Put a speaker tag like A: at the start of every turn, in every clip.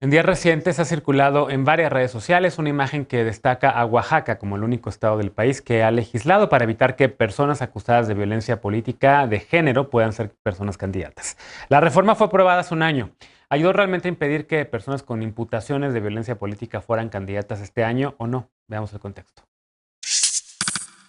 A: En días recientes ha circulado en varias redes sociales una imagen que destaca a Oaxaca como el único estado del país que ha legislado para evitar que personas acusadas de violencia política de género puedan ser personas candidatas. La reforma fue aprobada hace un año. ¿Ayudó realmente a impedir que personas con imputaciones de violencia política fueran candidatas este año o no? Veamos el contexto.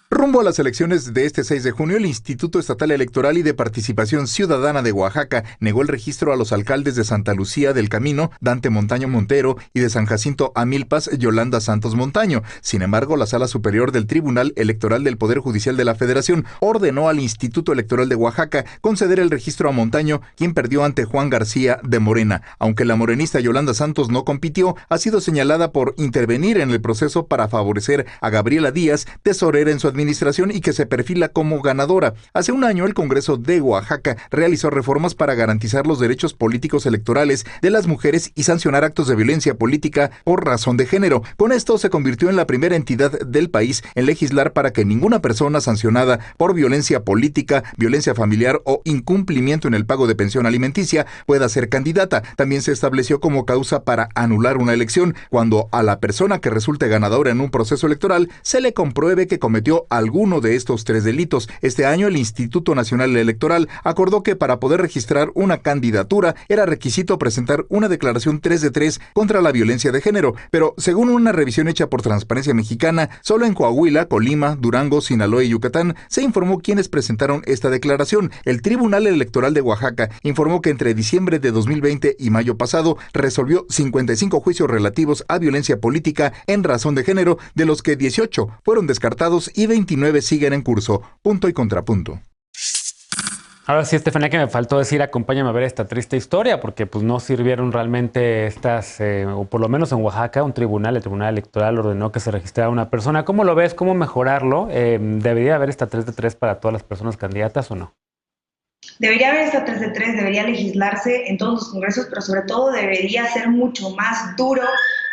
B: Rumbo a las elecciones de este 6 de junio, el Instituto Estatal Electoral y de Participación Ciudadana de Oaxaca negó el registro a los alcaldes de Santa Lucía del Camino, Dante Montaño Montero, y de San Jacinto Amilpas, Yolanda Santos Montaño. Sin embargo, la Sala Superior del Tribunal Electoral del Poder Judicial de la Federación ordenó al Instituto Electoral de Oaxaca conceder el registro a Montaño, quien perdió ante Juan García de Morena. Aunque la morenista Yolanda Santos no compitió, ha sido señalada por intervenir en el proceso para favorecer a Gabriela Díaz, tesorera en su administración y que se perfila como ganadora. Hace un año, el Congreso de Oaxaca realizó reformas para garantizar los derechos políticos electorales de las mujeres y sancionar actos de violencia política por razón de género. Con esto se convirtió en la primera entidad del país en legislar para que ninguna persona sancionada por violencia política, violencia familiar o incumplimiento en el pago de pensión alimenticia pueda ser candidata. También se estableció como causa para anular una elección cuando a la persona que resulte ganadora en un proceso electoral se le compruebe que cometió alguno de estos tres delitos. Este año, el Instituto Nacional Electoral acordó que para poder registrar una candidatura era requisito presentar una declaración 3 de 3 contra la violencia de género, pero según una revisión hecha por Transparencia Mexicana, solo en Coahuila, Colima, Durango, Sinaloa y Yucatán se informó quienes presentaron esta declaración. El Tribunal Electoral de Oaxaca informó que entre diciembre de 2020 y mayo pasado resolvió 55 juicios relativos a violencia política en razón de género, de los que 18 fueron descartados y 29 siguen en curso. Punto y contrapunto.
A: Ahora sí, Estefanía, que me faltó decir, acompáñame a ver esta triste historia, porque pues no sirvieron realmente estas, o por lo menos en Oaxaca, el Tribunal Electoral ordenó que se registrara una persona. ¿Cómo lo ves? ¿Cómo mejorarlo? ¿Debería haber esta 3 de 3 para todas las personas candidatas o no?
C: Debería haber esta 3 de 3, debería legislarse en todos los congresos, pero sobre todo debería ser mucho más duro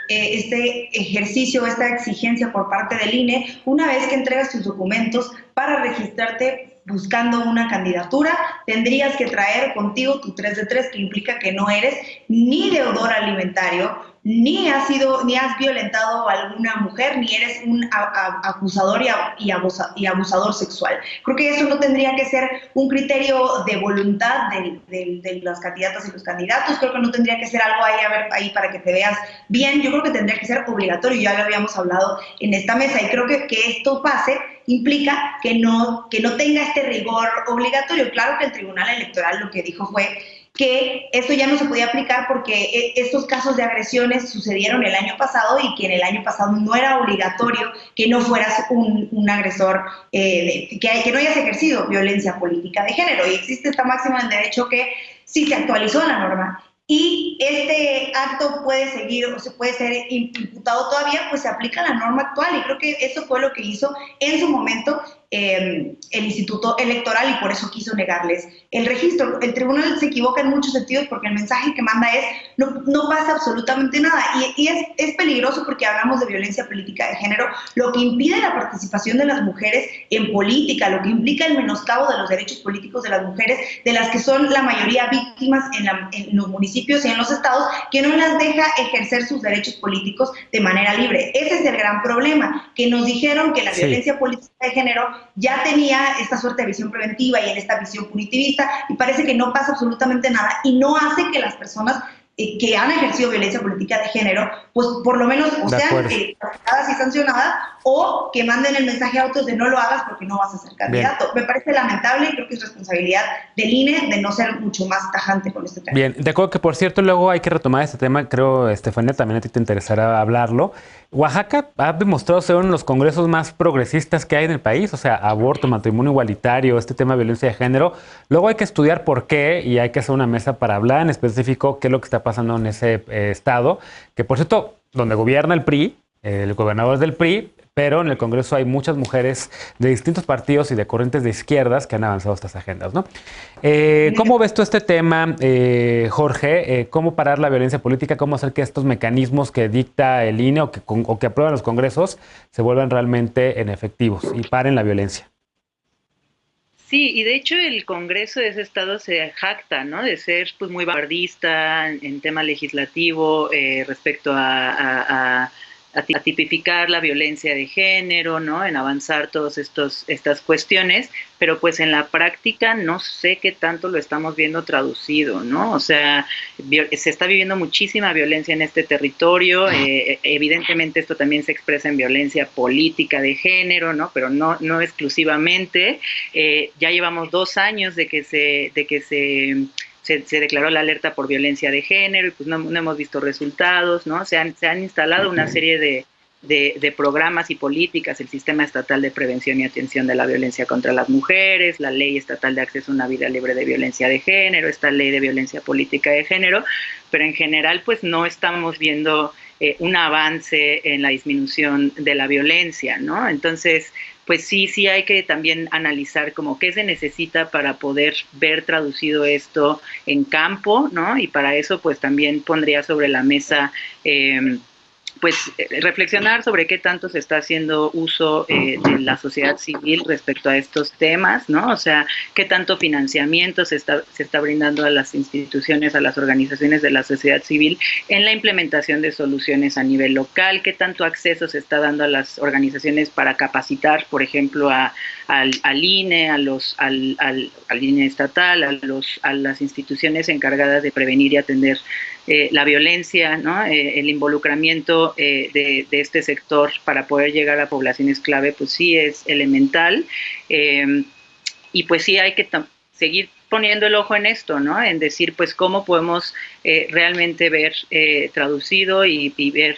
C: este ejercicio, esta exigencia por parte del INE, una vez que entregas tus documentos para registrarte buscando una candidatura, tendrías que traer contigo tu 3 de 3, que implica que no eres ni deudor alimentario, ni has violentado a alguna mujer, ni eres un acusador y abusador sexual. Creo que eso no tendría que ser un criterio de voluntad de las candidatas y los candidatos. Creo que no tendría que ser algo ahí para que te veas bien. Yo creo que tendría que ser obligatorio. Ya lo habíamos hablado en esta mesa y creo que esto pase implica que no tenga este rigor obligatorio. Claro que el Tribunal Electoral lo que dijo fue que esto ya no se podía aplicar porque estos casos de agresiones sucedieron el año pasado y que en el año pasado no era obligatorio que no fueras un agresor, que no hayas ejercido violencia política de género. Y existe esta máxima en derecho que sí se actualizó la norma y este acto puede seguir o se puede ser imputado todavía, pues se aplica la norma actual y creo que eso fue lo que hizo en su momento el Instituto Electoral y por eso quiso negarles el registro. El tribunal se equivoca en muchos sentidos porque el mensaje que manda es no pasa absolutamente nada y es peligroso porque hablamos de violencia política de género, lo que impide la participación de las mujeres en política, lo que implica el menoscabo de los derechos políticos de las mujeres, de las que son la mayoría víctimas en los municipios y en los estados, que no las deja ejercer sus derechos políticos de manera libre. Ese es el gran problema, que nos dijeron que la violencia política de género ya tenía esta suerte de visión preventiva y en esta visión punitivista y parece que no pasa absolutamente nada y no hace que las personas que han ejercido violencia política de género, pues por lo menos o sean castigadas y sancionadas o que manden el mensaje a otros de no lo hagas porque no vas a ser candidato. Bien. Me parece lamentable y creo que es responsabilidad del INE de no ser mucho más tajante con este tema.
A: Bien, de acuerdo que por cierto luego hay que retomar este tema, creo, Estefanía, también a ti te interesará hablarlo. Oaxaca ha demostrado ser uno de los congresos más progresistas que hay en el país, o sea, aborto, matrimonio igualitario, este tema de violencia de género. Luego hay que estudiar por qué y hay que hacer una mesa para hablar en específico qué es lo que está pasando en ese estado, que por cierto, donde gobierna el PRI, el gobernador es del PRI, pero en el Congreso hay muchas mujeres de distintos partidos y de corrientes de izquierdas que han avanzado estas agendas, ¿no? ¿Cómo ves tú este tema, Jorge? ¿Cómo parar la violencia política? ¿Cómo hacer que estos mecanismos que dicta el INE o que aprueban los congresos se vuelvan realmente efectivos y paren la violencia?
D: Sí, y de hecho el Congreso de ese estado se jacta, ¿no?, de ser pues muy vanguardista en tema legislativo respecto a tipificar la violencia de género, ¿no?, en avanzar todas estas cuestiones, pero pues en la práctica no sé qué tanto lo estamos viendo traducido, ¿no? O sea, se está viviendo muchísima violencia en este territorio, evidentemente esto también se expresa en violencia política de género, ¿no?, pero no exclusivamente. Ya llevamos 2 años de que se declaró la alerta por violencia de género y pues no hemos visto resultados, ¿no? Se han instalado una serie de programas y políticas, el Sistema Estatal de Prevención y Atención de la Violencia contra las Mujeres, la Ley Estatal de Acceso a una Vida Libre de Violencia de Género, esta Ley de Violencia Política de Género, pero en general pues no estamos viendo un avance en la disminución de la violencia, ¿no? Entonces, pues sí hay que también analizar como qué se necesita para poder ver traducido esto en campo, ¿no? Y para eso pues también pondría sobre la mesa reflexionar sobre qué tanto se está haciendo uso de la sociedad civil respecto a estos temas, ¿no? O sea, qué tanto financiamiento se está brindando a las instituciones, a las organizaciones de la sociedad civil en la implementación de soluciones a nivel local, qué tanto acceso se está dando a las organizaciones para capacitar, por ejemplo, al INE, al INE estatal, a las instituciones encargadas de prevenir y atender la violencia, ¿no? El involucramiento de este sector para poder llegar a poblaciones clave, pues sí es elemental. Y pues sí hay que seguir poniendo el ojo en esto, ¿no? En decir, pues, cómo podemos realmente ver traducido y ver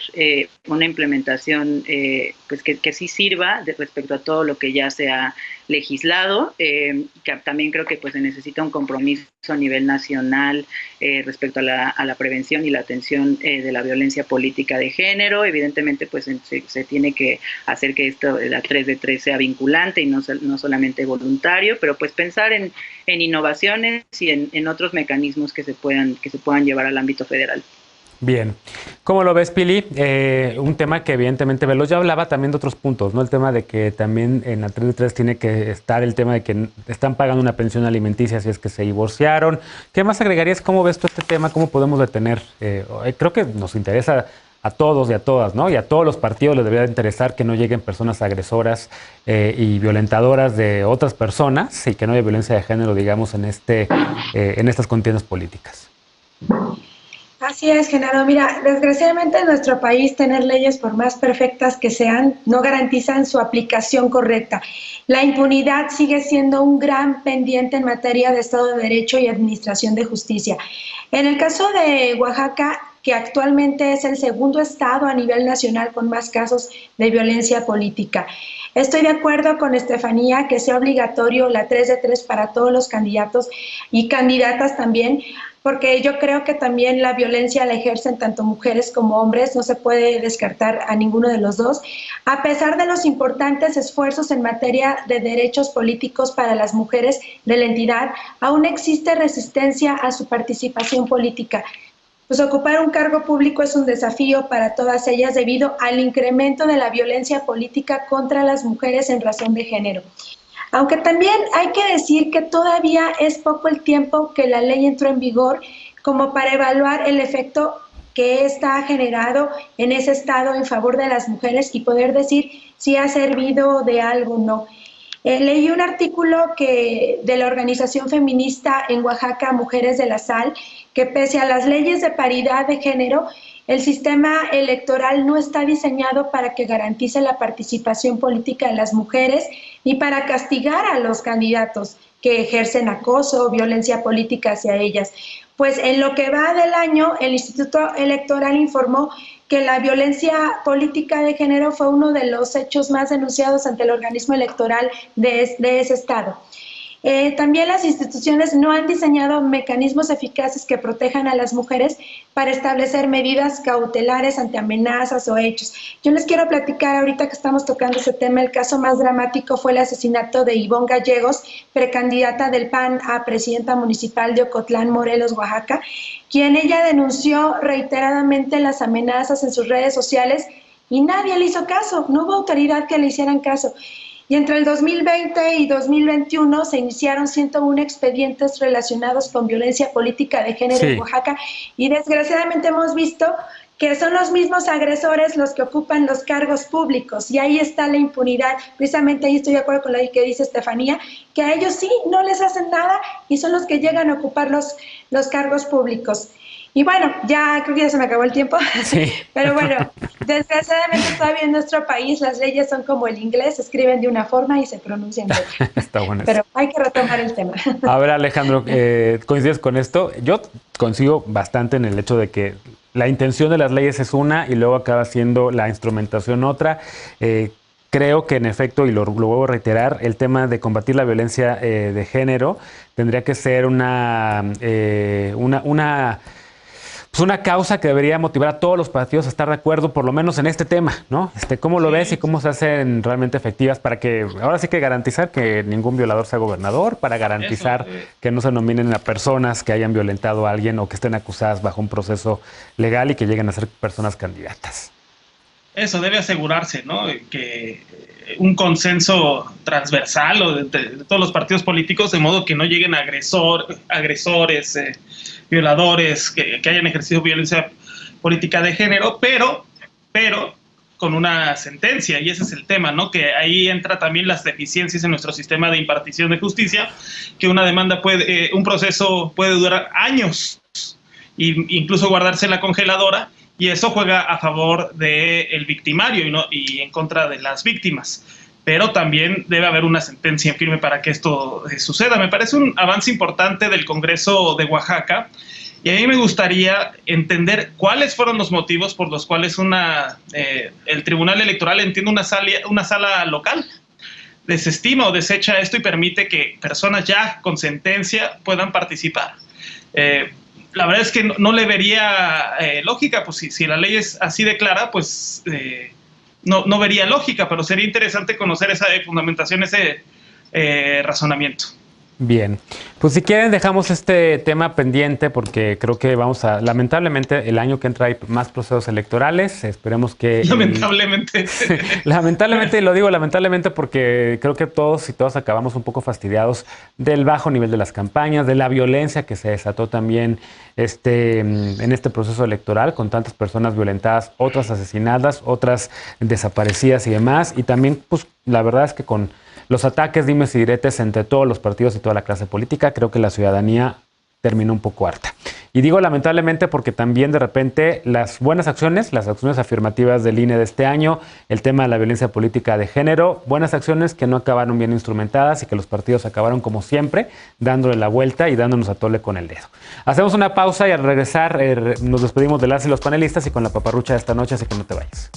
D: una implementación pues que sí sirva respecto a todo lo que ya se ha legislado, que también creo que pues se necesita un compromiso a nivel nacional respecto a la prevención y la atención de la violencia política de género. Evidentemente pues se tiene que hacer que esto, la 3 de 3 sea vinculante y no solamente voluntario, pero pues pensar en innovaciones y en otros mecanismos que se puedan llevar al ámbito federal.
A: Bien. ¿Cómo lo ves, Pili? Un tema que evidentemente Veloz ya hablaba también de otros puntos, ¿no? El tema de que también en la 3 de 3 tiene que estar el tema de que están pagando una pensión alimenticia si es que se divorciaron. ¿Qué más agregarías? ¿Cómo ves tú este tema? ¿Cómo podemos detener? Creo que nos interesa a todos y a todas, ¿no? Y a todos los partidos les debería interesar que no lleguen personas agresoras y violentadoras de otras personas y que no haya violencia de género, digamos, en estas contiendas políticas.
E: Así es, Genaro. Mira, desgraciadamente en nuestro país tener leyes, por más perfectas que sean, no garantizan su aplicación correcta. La impunidad sigue siendo un gran pendiente en materia de Estado de Derecho y Administración de Justicia. En el caso de Oaxaca, que actualmente es el segundo estado a nivel nacional con más casos de violencia política. Estoy de acuerdo con Estefanía que sea obligatorio la 3 de 3 para todos los candidatos y candidatas también, porque yo creo que también la violencia la ejercen tanto mujeres como hombres, no se puede descartar a ninguno de los dos. A pesar de los importantes esfuerzos en materia de derechos políticos para las mujeres de la entidad, aún existe resistencia a su participación política. Pues ocupar un cargo público es un desafío para todas ellas debido al incremento de la violencia política contra las mujeres en razón de género. Aunque también hay que decir que todavía es poco el tiempo que la ley entró en vigor como para evaluar el efecto que ésta ha generado en ese estado en favor de las mujeres y poder decir si ha servido de algo o no. Leí un artículo de la organización feminista en Oaxaca, Mujeres de la Sal, que pese a las leyes de paridad de género, el sistema electoral no está diseñado para que garantice la participación política de las mujeres ni para castigar a los candidatos que ejercen acoso o violencia política hacia ellas. Pues en lo que va del año, el Instituto Electoral informó que la violencia política de género fue uno de los hechos más denunciados ante el organismo electoral de ese estado. También las instituciones no han diseñado mecanismos eficaces que protejan a las mujeres para establecer medidas cautelares ante amenazas o hechos. Yo les quiero platicar ahorita que estamos tocando ese tema, el caso más dramático fue el asesinato de Ivonne Gallegos, precandidata del PAN a presidenta municipal de Ocotlán, Morelos, Oaxaca, quien ella denunció reiteradamente las amenazas en sus redes sociales y nadie le hizo caso, no hubo autoridad que le hicieran caso. y entre el 2020 y 2021 se iniciaron 101 expedientes relacionados con violencia política de género en Oaxaca, y desgraciadamente hemos visto que son los mismos agresores los que ocupan los cargos públicos, y ahí está la impunidad. Precisamente ahí estoy de acuerdo con lo que dice Estefanía, que a ellos sí no les hacen nada y son los que llegan a ocupar los cargos públicos. Y bueno, ya creo que ya se me acabó el tiempo, sí. Pero bueno, desgraciadamente todavía en nuestro país las leyes son como el inglés, se escriben de una forma y se pronuncian de otra.
A: Está bueno.
E: Pero hay que retomar el tema.
A: A ver, Alejandro, ¿coincides con esto? Yo coincido bastante en el hecho de que la intención de las leyes es una y luego acaba siendo la instrumentación otra. Creo que en efecto, y lo vuelvo a reiterar, el tema de combatir la violencia de género tendría que ser una causa que debería motivar a todos los partidos a estar de acuerdo, por lo menos en este tema, ¿no? ¿Cómo lo ves y cómo se hacen realmente efectivas para que, ahora sí que garantizar que ningún violador sea gobernador, para garantizar que no se nominen a personas que hayan violentado a alguien o que estén acusadas bajo un proceso legal y que lleguen a ser personas candidatas?
F: Eso debe asegurarse, ¿no? Que un consenso transversal o de todos los partidos políticos, de modo que no lleguen agresores, violadores que hayan ejercido violencia política de género, pero con una sentencia, y ese es el tema, ¿no? Que ahí entra también las deficiencias en nuestro sistema de impartición de justicia, que una demanda un proceso puede durar años e incluso guardarse en la congeladora, y eso juega a favor del victimario y en contra de las víctimas. Pero también debe haber una sentencia firme para que esto suceda. Me parece un avance importante del Congreso de Oaxaca, y a mí me gustaría entender cuáles fueron los motivos por los cuales el Tribunal Electoral, entiende una sala local, desestima o desecha esto y permite que personas ya con sentencia puedan participar. La verdad es que no le vería lógica, pues si la ley es así de clara, pues no vería lógica, pero sería interesante conocer esa fundamentación, ese razonamiento.
A: Bien, pues si quieren dejamos este tema pendiente porque creo que lamentablemente el año que entra hay más procesos electorales, esperemos que...
F: Lamentablemente.
A: Lamentablemente, y lo digo lamentablemente porque creo que todos y todas acabamos un poco fastidiados del bajo nivel de las campañas, de la violencia que se desató también en este proceso electoral, con tantas personas violentadas, otras asesinadas, otras desaparecidas y demás, y también pues la verdad es que con los ataques, dimes y diretes entre todos los partidos y toda la clase política, creo que la ciudadanía terminó un poco harta. Y digo lamentablemente porque también de repente las buenas acciones, las acciones afirmativas del INE de este año, el tema de la violencia política de género, buenas acciones que no acabaron bien instrumentadas y que los partidos acabaron como siempre dándole la vuelta y dándonos a tole con el dedo. Hacemos una pausa y al regresar nos despedimos de las y los panelistas y con la paparrucha de esta noche, así que no te vayas.